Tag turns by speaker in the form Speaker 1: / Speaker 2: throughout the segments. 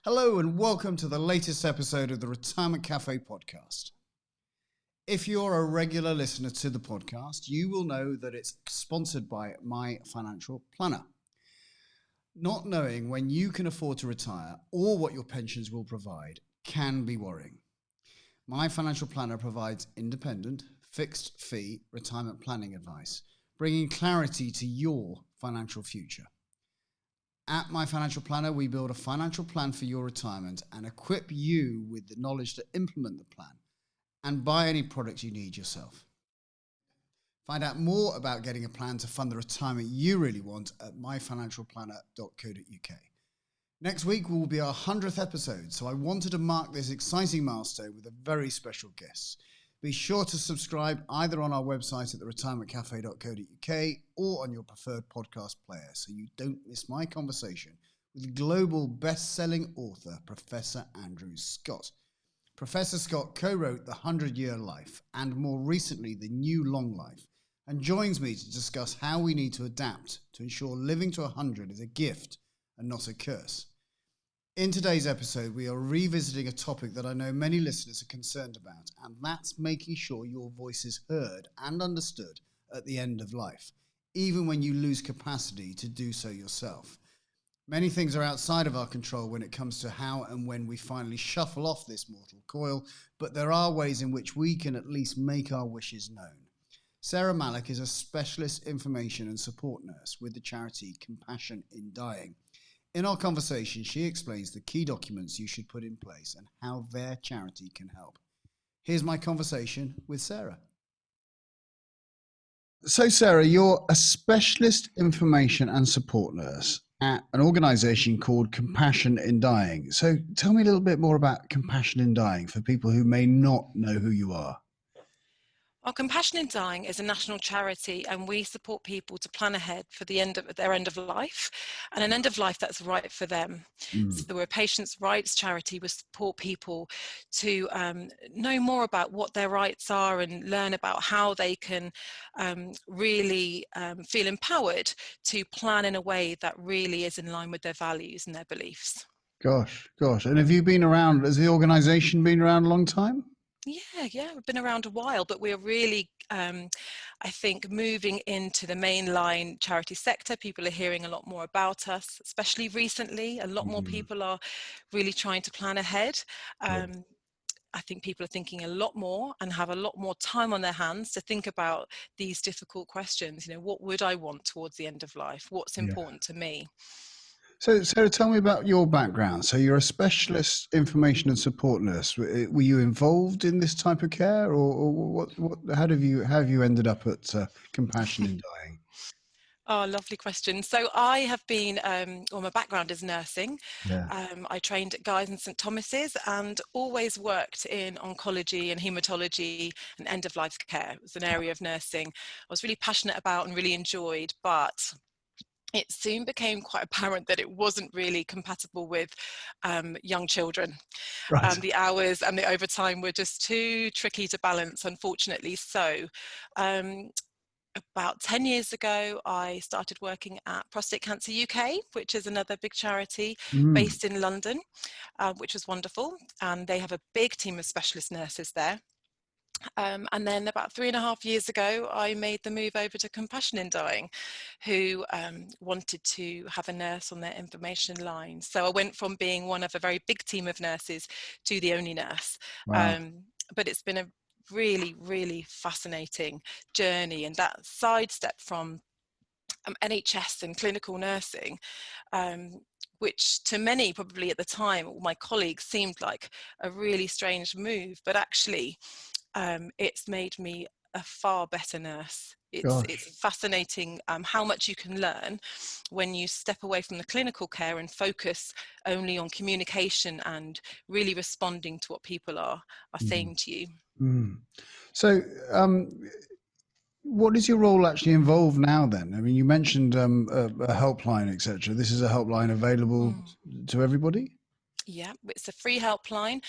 Speaker 1: Hello and welcome to the latest episode of the Retirement Cafe podcast. If you're a regular listener to the podcast, you will know that it's sponsored by My Financial Planner. Not knowing when you can afford to retire or what your pensions will provide can be worrying. My Financial Planner provides independent, fixed fee retirement planning advice, bringing clarity to your financial future. At My Financial Planner, we build a financial plan for your retirement and equip you with the knowledge to implement the plan and buy any products you need yourself. Find out more about getting a plan to fund the retirement you really want at myfinancialplanner.co.uk. Next week will be our 100th episode, so I wanted to mark this exciting milestone with a very special guest. Be sure to subscribe either on our website at theretirementcafe.co.uk or on your preferred podcast player so you don't miss my conversation with global best-selling author Professor Andrew Scott. Professor Scott co-wrote The 100-Year Life and more recently The New Long Life and joins me to discuss how we need to adapt to ensure living to 100 is a gift and not a curse. In today's episode, we are revisiting a topic that I know many listeners are concerned about, and that's making sure your voice is heard and understood at the end of life, even when you lose capacity to do so yourself. Many things are outside of our control when it comes to how and when we finally shuffle off this mortal coil, but there are ways in which we can at least make our wishes known. Sarah Malik is a specialist information and support nurse with the charity Compassion in Dying. In our conversation, she explains the key documents you should put in place and how their charity can help. Here's my conversation with Sarah. So, Sarah, you're a specialist information and support nurse at an organisation called Compassion in Dying. So tell me a little bit more about Compassion in Dying for people who may not know who you are.
Speaker 2: Well, Compassion in Dying is a national charity, and we support people to plan ahead for their end of life, and an end of life that's right for them. So we're a patients' rights charity. We support people to know more about what their rights are and learn about how they can really feel empowered to plan in a way that really is in line with their values and their beliefs.
Speaker 1: Gosh. And have you been around, has the organisation been around a long time?
Speaker 2: Yeah, we've been around a while, but we're really, I think, moving into the mainline charity sector. People are hearing a lot more about us, especially recently. A lot more people are really trying to plan ahead. I think people are thinking a lot more and have a lot more time on their hands to think about these difficult questions. You know, what would I want towards the end of life? What's important to me?
Speaker 1: So, Sarah, tell me about your background. So you're a specialist information and support nurse. Were you involved in this type of care, or how have you ended up at Compassion in Dying?
Speaker 2: Oh, lovely question. So I have been, my background is nursing.
Speaker 1: Yeah.
Speaker 2: I trained at Guy's and St Thomas's and always worked in oncology and haematology and end-of-life care. It was an area of nursing I was really passionate about and really enjoyed, but it soon became quite apparent that it wasn't really compatible with young children.
Speaker 1: Right.
Speaker 2: The hours and the overtime were just too tricky to balance, unfortunately. So about 10 years ago, I started working at Prostate Cancer UK, which is another big charity based in London, which was wonderful. And they have a big team of specialist nurses there. And then about 3.5 years ago, I made the move over to Compassion in Dying, who wanted to have a nurse on their information line. So I went from being one of a very big team of nurses to the only nurse.
Speaker 1: Wow.
Speaker 2: But it's been a really, really fascinating journey, and that sidestep from NHS and clinical nursing, which to many probably at the time, all my colleagues, seemed like a really strange move, but actually it's made me a far better nurse. It's fascinating how much you can learn when you step away from the clinical care and focus only on communication and really responding to what people are saying to you.
Speaker 1: So what is your role actually involved now then? I mean, you mentioned a helpline, etc. This is a helpline available to everybody?
Speaker 2: Yeah, it's a free helpline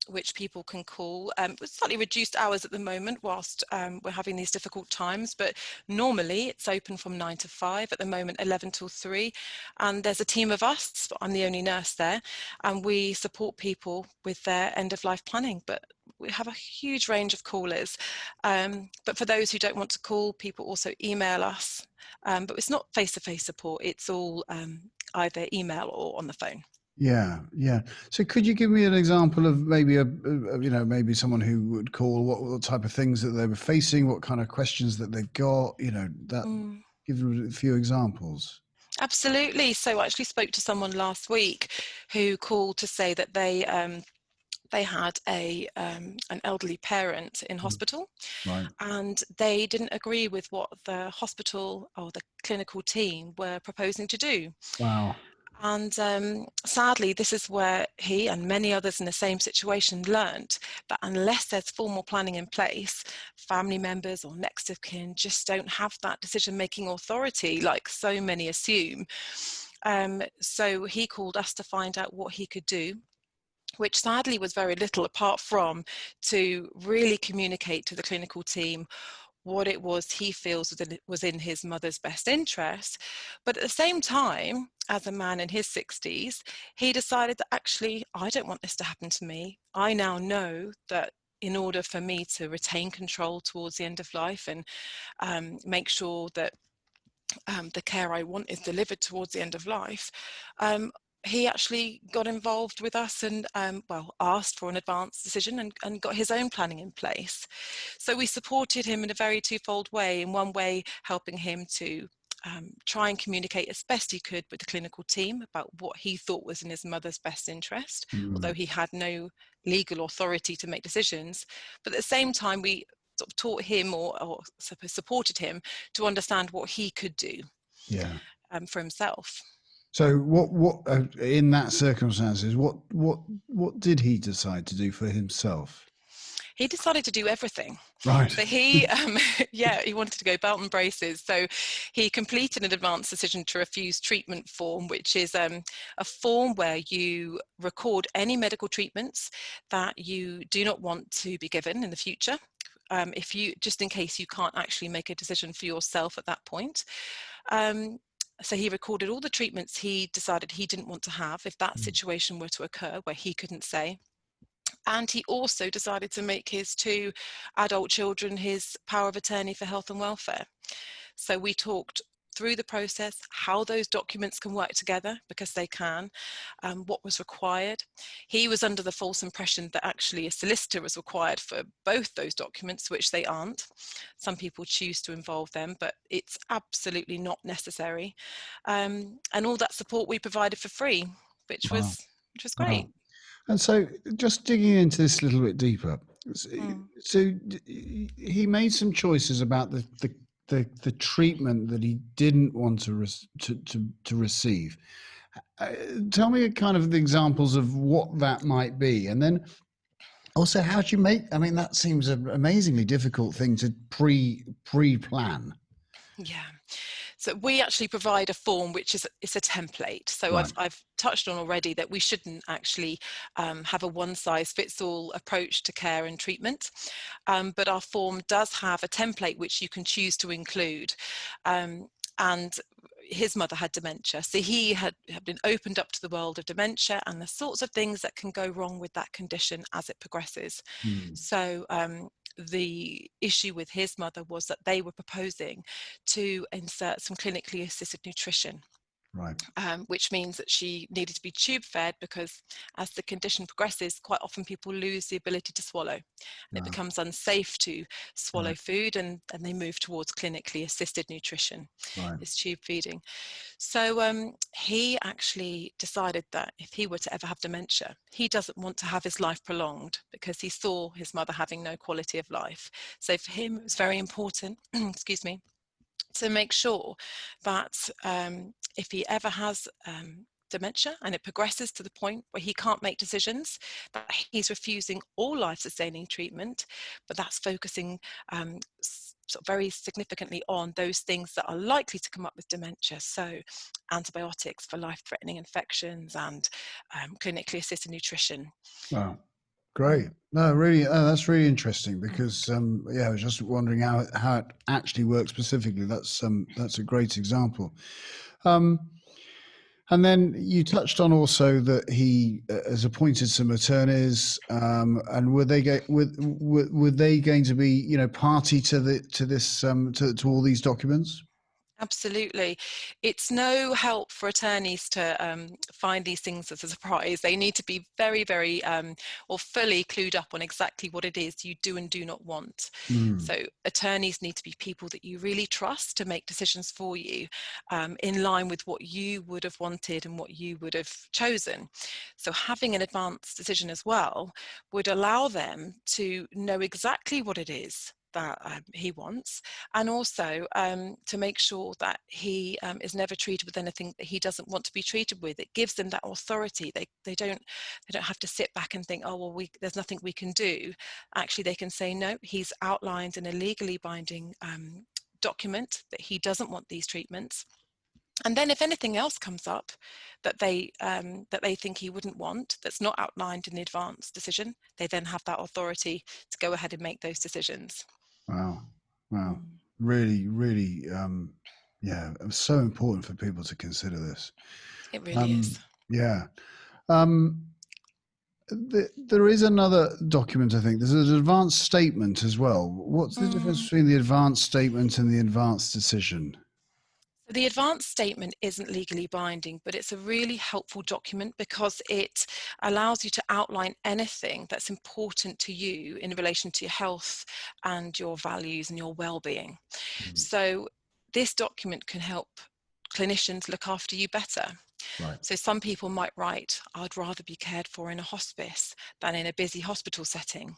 Speaker 2: which people can call with slightly reduced hours at the moment whilst we're having these difficult times, but normally it's open from 9 to 5, at the moment 11 till 3, and there's a team of us. I'm the only nurse there, and we support people with their end of life planning, but we have a huge range of callers, but for those who don't want to call, people also email us, but it's not face-to-face support, it's all either email or on the phone.
Speaker 1: Yeah, yeah. So could you give me an example of maybe maybe someone who would call, what type of things that they were facing, what kind of questions that they've got, that give them a few examples.
Speaker 2: Absolutely. So I actually spoke to someone last week who called to say that they had an elderly parent in hospital,
Speaker 1: Right.
Speaker 2: and they didn't agree with what the hospital or the clinical team were proposing to do.
Speaker 1: Wow.
Speaker 2: And sadly, this is where he and many others in the same situation learned that unless there's formal planning in place, family members or next of kin just don't have that decision-making authority like so many assume. So he called us to find out what he could do, which sadly was very little apart from to really communicate to the clinical team what it was he feels was in his mother's best interest. But at the same time, as a man in his 60s, he decided that actually, I don't want this to happen to me. I now know that in order for me to retain control towards the end of life and make sure that the care I want is delivered towards the end of life, he actually got involved with us and asked for an advance decision and got his own planning in place. So we supported him in a very twofold way. In one way, helping him to try and communicate as best he could with the clinical team about what he thought was in his mother's best interest, although he had no legal authority to make decisions. But at the same time, we sort of taught him or supported him to understand what he could do for himself.
Speaker 1: So what in that circumstances, what did he decide to do for himself?
Speaker 2: He decided to do everything.
Speaker 1: Right.
Speaker 2: So he, he wanted to go belt and braces. So he completed an advance decision to refuse treatment form, which is a form where you record any medical treatments that you do not want to be given in the future. If you, just in case you can't actually make a decision for yourself at that point. So he recorded all the treatments he decided he didn't want to have if that situation were to occur where he couldn't say. And he also decided to make his 2 adult children his power of attorney for health and welfare. So we talked through the process, how those documents can work together, because they can, what was required. He was under the false impression that actually a solicitor was required for both those documents, which they aren't. Some people choose to involve them, but it's absolutely not necessary. And all that support we provided for free, which was great.
Speaker 1: Wow. And so just digging into this a little bit deeper. So he made some choices about the treatment that he didn't want to receive. Tell me kind of the examples of what that might be. And then also, how do you make, I mean, that seems an amazingly difficult thing to pre-plan.
Speaker 2: Yeah. So we actually provide a form which is a template. So
Speaker 1: Right.
Speaker 2: I've touched on already that we shouldn't actually have a one-size-fits-all approach to care and treatment, but our form does have a template which you can choose to include. And his mother had dementia, so he had been opened up to the world of dementia and the sorts of things that can go wrong with that condition as it progresses. So the issue with his mother was that they were proposing to insert some clinically assisted nutrition.
Speaker 1: Right.
Speaker 2: Which means that she needed to be tube fed, because as the condition progresses, quite often people lose the ability to swallow, and it becomes unsafe to swallow food, and they move towards clinically assisted nutrition, this tube feeding. So he actually decided that if he were to ever have dementia, he doesn't want to have his life prolonged, because he saw his mother having no quality of life. So for him, it was very important, excuse me, to make sure that if he ever has dementia and it progresses to the point where he can't make decisions, that he's refusing all life-sustaining treatment, but that's focusing sort of very significantly on those things that are likely to come up with dementia. So antibiotics for life-threatening infections and clinically assisted nutrition.
Speaker 1: Wow. Great. No, really, that's really interesting because, I was just wondering how it actually works specifically. That's a great example. And then you touched on also that he has appointed some attorneys, and were they going to be, party to this to all these documents?
Speaker 2: Absolutely. It's no help for attorneys to find these things as a surprise. They need to be very, very or fully clued up on exactly what it is you do and do not want. So attorneys need to be people that you really trust to make decisions for you in line with what you would have wanted and what you would have chosen. So having an advanced decision as well would allow them to know exactly what it is that he wants, and also to make sure that he is never treated with anything that he doesn't want to be treated with. It gives them that authority. They don't have to sit back and think, oh well, there's nothing we can do. Actually, they can say no. He's outlined in a legally binding document that he doesn't want these treatments. And then if anything else comes up that they think he wouldn't want, that's not outlined in the advance decision, they then have that authority to go ahead and make those decisions.
Speaker 1: Wow. Really, really, it's so important for people to consider this.
Speaker 2: It really is.
Speaker 1: Yeah. There is another document, I think. There's an advanced statement as well. What's the difference between the advanced statement and the advanced decision?
Speaker 2: The advanced statement isn't legally binding, but it's a really helpful document because it allows you to outline anything that's important to you in relation to your health and your values and your well-being. So this document can help clinicians look after you better.
Speaker 1: Right.
Speaker 2: So some people might write, I'd rather be cared for in a hospice than in a busy hospital setting.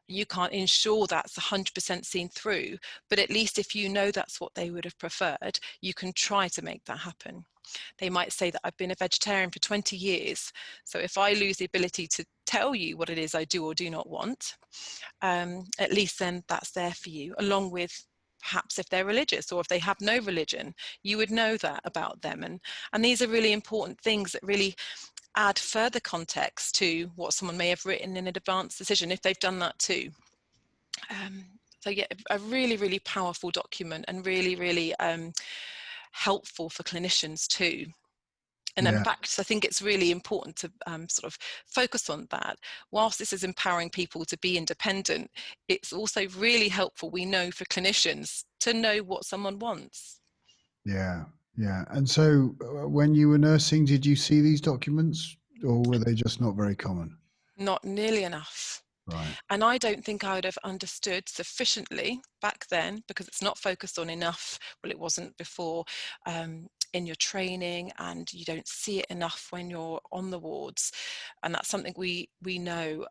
Speaker 2: You can't ensure that's 100% seen through, but at least if you know that's what they would have preferred, you can try to make that happen. They might say that I've been a vegetarian for 20 years, so if I lose the ability to tell you what it is I do or do not want, at least then that's there for you, along with perhaps if they're religious or if they have no religion, you would know that about them. And these are really important things that really add further context to what someone may have written in an advanced decision if they've done that too. So yeah, a really, really powerful document and really, really helpful for clinicians too. And in fact, I think it's really important to sort of focus on that. Whilst this is empowering people to be independent, it's also really helpful, we know, for clinicians to know what someone wants.
Speaker 1: Yeah. And so when you were nursing, did you see these documents or were they just not very common?
Speaker 2: Not nearly enough.
Speaker 1: Right.
Speaker 2: And I don't think I would have understood sufficiently back then because it's not focused on enough. Well, it wasn't before in your training, and you don't see it enough when you're on the wards. And that's something we know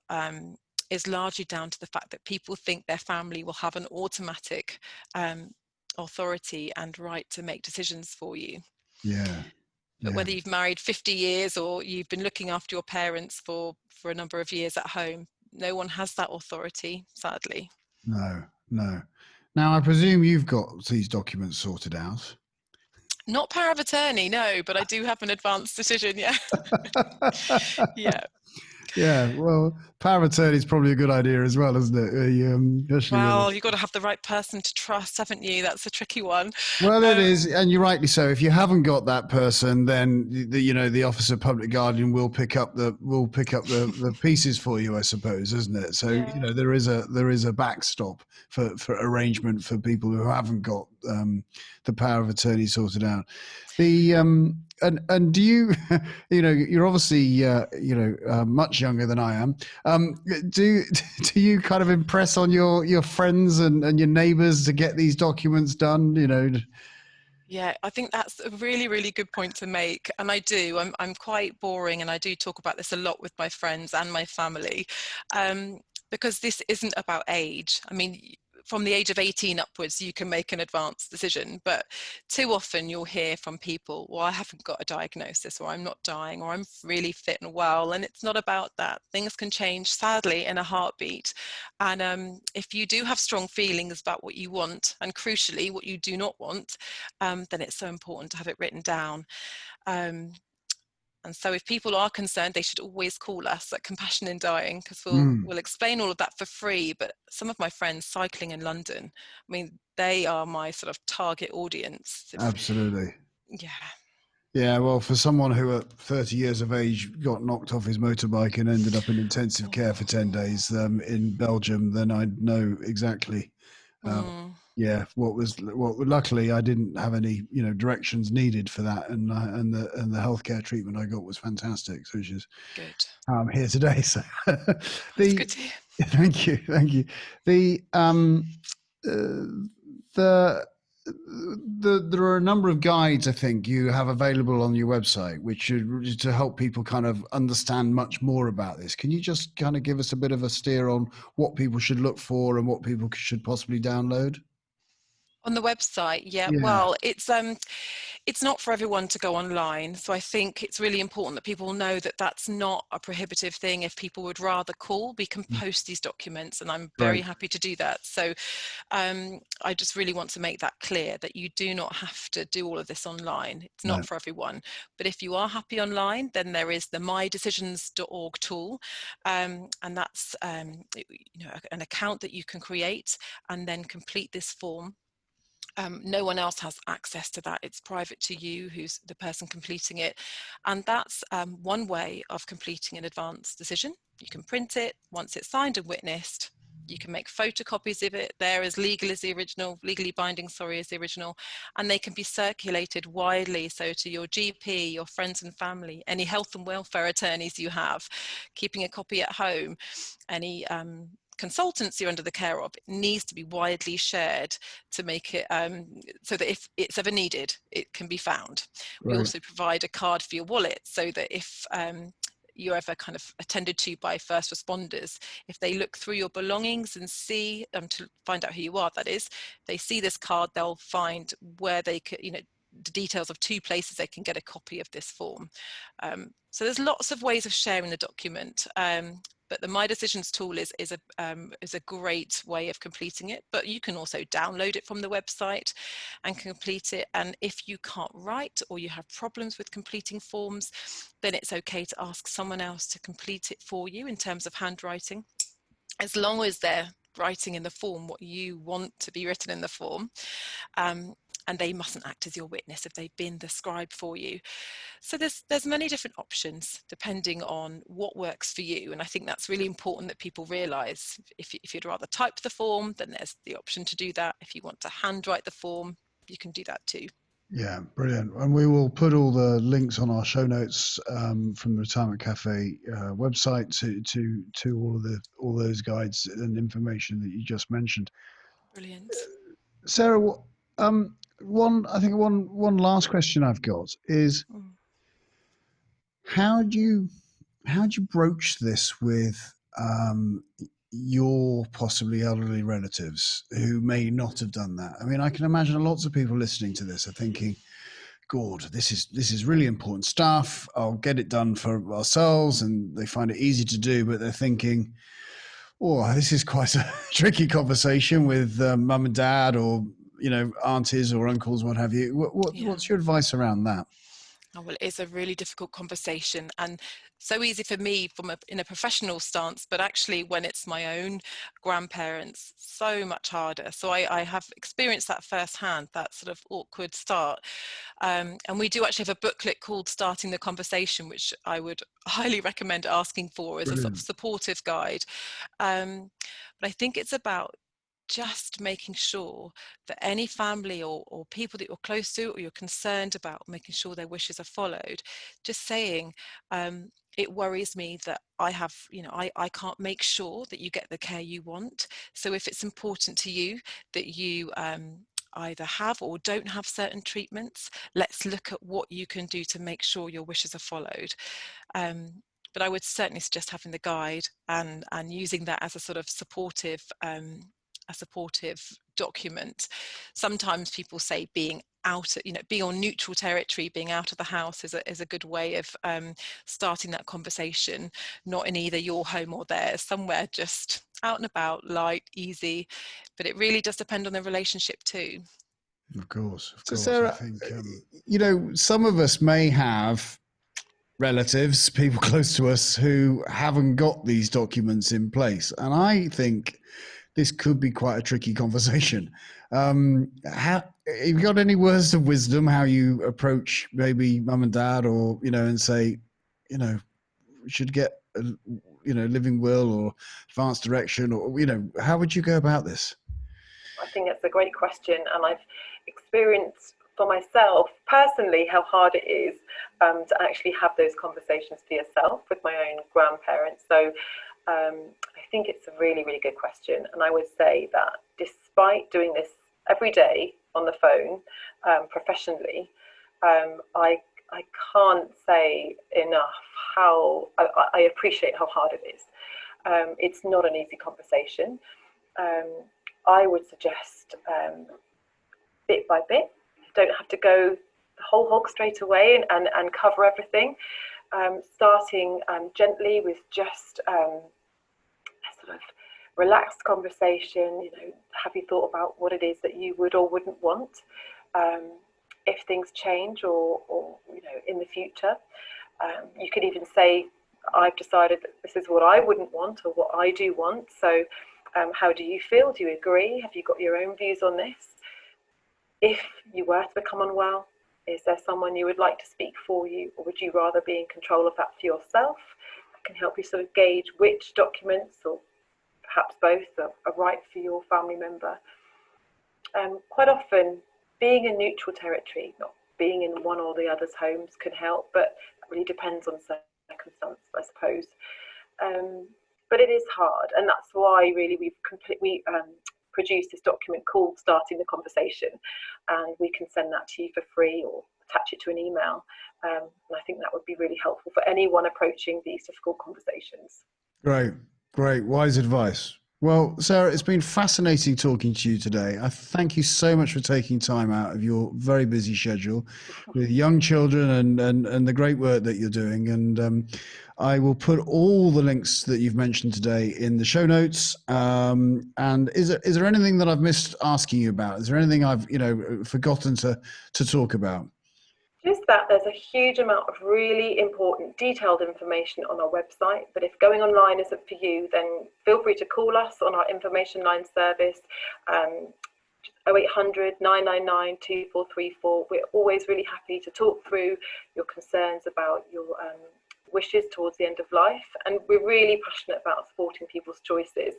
Speaker 2: is largely down to the fact that people think their family will have an automatic authority and right to make decisions for you.
Speaker 1: Yeah.
Speaker 2: But whether you've married 50 years or you've been looking after your parents for a number of years at home, no one has that authority, sadly.
Speaker 1: No. Now, I presume you've got these documents sorted out.
Speaker 2: Not power of attorney, no, but I do have an advanced decision, yeah. Yeah.
Speaker 1: Yeah, well, power of attorney is probably a good idea as well, isn't it?
Speaker 2: Well, you've got to have the right person to trust, haven't you? That's a tricky one.
Speaker 1: Well, it is, and you're rightly so. If you haven't got that person, then the Office of Public Guardian will pick up the pieces for you, I suppose, isn't it? So there is a backstop for arrangement for people who haven't got the power of attorney sorted out. The and do you you're obviously much younger than I am. Do you kind of impress on your friends and your neighbours to get these documents done?
Speaker 2: Yeah, I think that's a really, really good point to make. And I do. I'm quite boring, and I do talk about this a lot with my friends and my family, because this isn't about age. I mean, from the age of 18 upwards, you can make an advanced decision. But too often you'll hear from people, well, I haven't got a diagnosis, or I'm not dying, or I'm really fit and well. And it's not about that. Things can change, sadly, in a heartbeat. And if you do have strong feelings about what you want, and crucially, what you do not want, then it's so important to have it written down. And so if people are concerned, they should always call us at Compassion in Dying, because we'll explain all of that for free. But some of my friends cycling in London, I mean, they are my sort of target audience.
Speaker 1: Absolutely.
Speaker 2: Yeah.
Speaker 1: Yeah, well, for someone who at 30 years of age got knocked off his motorbike and ended up in intensive care for 10 days in Belgium, then I know exactly luckily I didn't have any directions needed for that, and the healthcare treatment I got was fantastic, which is
Speaker 2: good.
Speaker 1: how I'm here today. So
Speaker 2: That's good to hear.
Speaker 1: thank you there are a number of guides I think you have available on your website, which should to help people kind of understand much more about this. Can you just kind of give us a bit of a steer on what people should look for and what people should possibly download?
Speaker 2: On the website, yeah. Well, it's not for everyone to go online. So I think it's really important that people know that that's not a prohibitive thing. If people would rather call, we can post these documents, and I'm very happy to do that. So I just really want to make that clear, that you do not have to do all of this online. It's not for everyone. But if you are happy online, then there is the mydecisions.org tool. And that's an account that you can create and then complete this form. No one else has access to that. It's private to you, who's the person completing it. And that's one way of completing an advance decision. You can print it. Once it's signed and witnessed, you can make photocopies of it. They're as legal as the original, legally binding, as the original, and they can be circulated widely. So to your GP, your friends and family, any health and welfare attorneys you have, keeping a copy at home, any consultants you're under the care of, it needs to be widely shared to make it so that if it's ever needed, it can be found. We also provide a card for your wallet, so that if you're ever kind of attended to by first responders, if they look through your belongings and see to find out who you are, that is, they see this card, they'll find where they could, the details of 2 places they can get a copy of this form. So there's lots of ways of sharing the document. But the My Decisions tool is a great way of completing it. But you can also download it from the website and complete it. And if you can't write, or you have problems with completing forms, then it's okay to ask someone else to complete it for you in terms of handwriting, as long as they're writing in the form what you want to be written in the form. And they mustn't act as your witness if they've been the scribe for you. So there's many different options depending on what works for you. And I think that's really important that people realise. If you'd rather type the form, then there's the option to do that. If you want to handwrite the form, you can do that too.
Speaker 1: Yeah, brilliant. And we will put all the links on our show notes from the Retirement Cafe website to all those guides and information that you just mentioned.
Speaker 2: Brilliant.
Speaker 1: Sarah, one last question I've got is, how do you broach this with your possibly elderly relatives who may not have done that? I mean, I can imagine lots of people listening to this are thinking, God, this is really important stuff. I'll get it done for ourselves, and they find it easy to do, but they're thinking, oh, this is quite a tricky conversation with mum and dad, or aunties or uncles, what have you. What's your advice around that?
Speaker 2: Oh, well, it is a really difficult conversation, and so easy for me in a professional stance, but actually when it's my own grandparents, so much harder. So I have experienced that firsthand, that sort of awkward start. And we do actually have a booklet called Starting the Conversation, which I would highly recommend asking for as a sort of supportive guide. But I think it's about just making sure that any family or people that you're close to, or you're concerned about, making sure their wishes are followed. Just saying, it worries me that I can't make sure that you get the care you want. So if it's important to you that you either have or don't have certain treatments, let's look at what you can do to make sure your wishes are followed. But I would certainly suggest having the guide and using that as a sort of supportive a supportive document. Sometimes people say being on neutral territory, being out of the house is a good way of starting that conversation, not in either your home or theirs, somewhere just out and about, light, easy. But it really does depend on the relationship too.
Speaker 1: Of course.
Speaker 3: So Sarah,
Speaker 1: I think, some of us may have relatives, people close to us, who haven't got these documents in place. And I think this could be quite a tricky conversation. Have you got any words of wisdom how you approach maybe mum and dad, or, and say, we should get a, living will or advance direction, or, how would you go about this?
Speaker 4: I think that's a great question, and I've experienced for myself personally how hard it is to actually have those conversations for yourself with my own grandparents. So I think it's a really, really good question, and I would say that despite doing this every day on the phone professionally, I can't say enough how I appreciate how hard it is. It's not an easy conversation. I would suggest bit by bit. You don't have to go the whole hog straight away and cover everything. Starting gently with just a sort of relaxed conversation. Have you thought about what it is that you would or wouldn't want if things change or in the future? You could even say, I've decided that this is what I wouldn't want or what I do want. So how do you feel? Do you agree? Have you got your own views on this? If you were to become unwell, is there someone you would like to speak for you, or would you rather be in control of that for yourself? That can help you sort of gauge which documents, or perhaps both, are right for your family member. Quite often, being in neutral territory, not being in one or the other's homes, can help, but it really depends on circumstance, I suppose. But it is hard, and that's why really we produced this document called Starting the Conversation, and we can send that to you for free or attach it to an email. And I think that would be really helpful for anyone approaching these difficult conversations.
Speaker 1: Great, wise advice. Well, Sarah, it's been fascinating talking to you today. I thank you so much for taking time out of your very busy schedule with young children and the great work that you're doing. And I will put all the links that you've mentioned today in the show notes. And is there anything that I've missed asking you about? Is there anything I've forgotten to talk about?
Speaker 4: Just that there's a huge amount of really important detailed information on our website, but if going online isn't for you, then feel free to call us on our information line service, 0800 999 2434. We're always really happy to talk through your concerns about your wishes towards the end of life, and we're really passionate about supporting people's choices.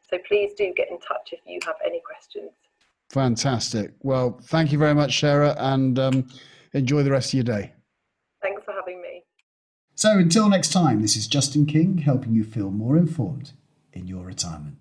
Speaker 4: So please do get in touch if you have any questions.
Speaker 1: Fantastic. Well, thank you very much, Sarah, and enjoy the rest of your day.
Speaker 4: Thanks for having me.
Speaker 1: So until next time, this is Justin King helping you feel more informed in your retirement.